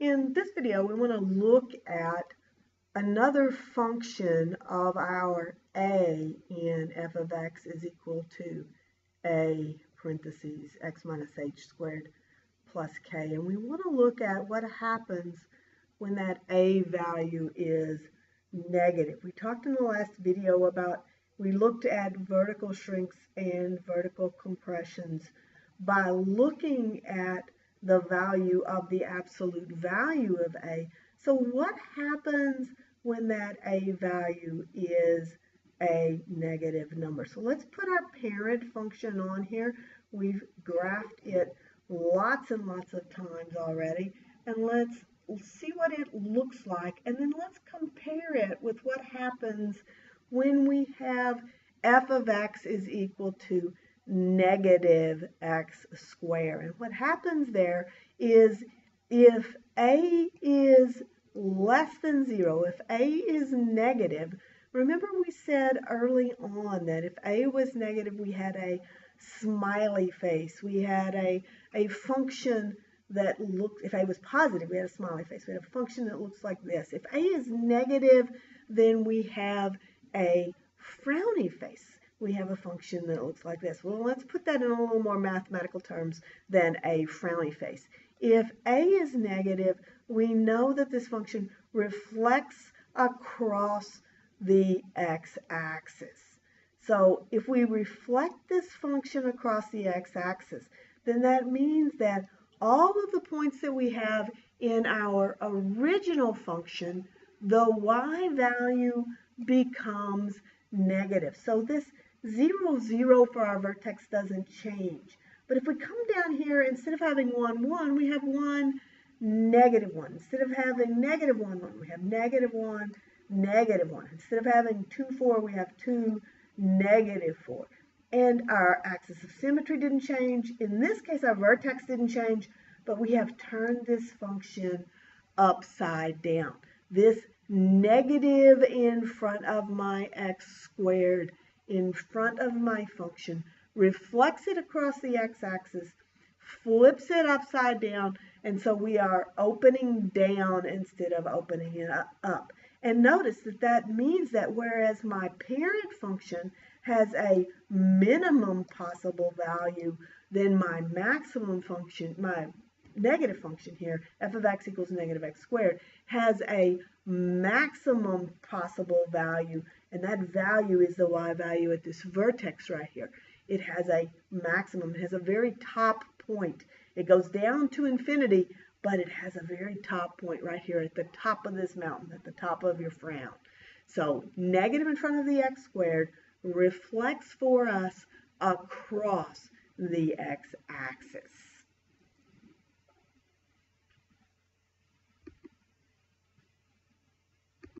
In this video, we want to look at another function of our a in f of x is equal to a parentheses x minus h squared plus k. And we want to look at what happens when that a value is negative. We talked in the last video about, we looked at vertical shrinks and vertical compressions by looking at the value of the absolute value of a. So what happens when that a value is a negative number? So let's put our parent function on here. We've graphed it lots and lots of times already, and let's see what it looks like, and then let's compare it with what happens when we have f of x is equal to negative x squared. And what happens there is if a is less than 0, if a is negative, remember we said early on that if a was negative, we had a smiley face. We had a function that looked, if a was positive, we had a smiley face. We had a function that looks like this. If a is negative, then we have a frowny face. We have a function that looks like this. Well, let's put that in a little more mathematical terms than a frowny face. If a is negative, we know that this function reflects across the x-axis. So if we reflect this function across the x-axis, then that means that all of the points that we have in our original function, the y value becomes negative. So this 0, 0 for our vertex doesn't change. But if we come down here, instead of having 1, 1, we have 1, negative 1. Instead of having negative 1, 1, we have negative 1, negative 1. Instead of having 2, 4, we have 2, negative 4. And our axis of symmetry didn't change. In this case, our vertex didn't change, but we have turned this function upside down. This negative in front of my x squared, in front of my function, reflects it across the x-axis, flips it upside down, and so we are opening down instead of opening it up. And notice that that means that whereas my parent function has a minimum possible value, then my maximum function, my negative function here, f of x equals negative x squared, has a maximum possible value, and that value is the y value at this vertex right here. It has a maximum. It has a very top point. It goes down to infinity, but it has a very top point right here at the top of this mountain, at the top of your frown. So negative in front of the x squared reflects for us across the x-axis.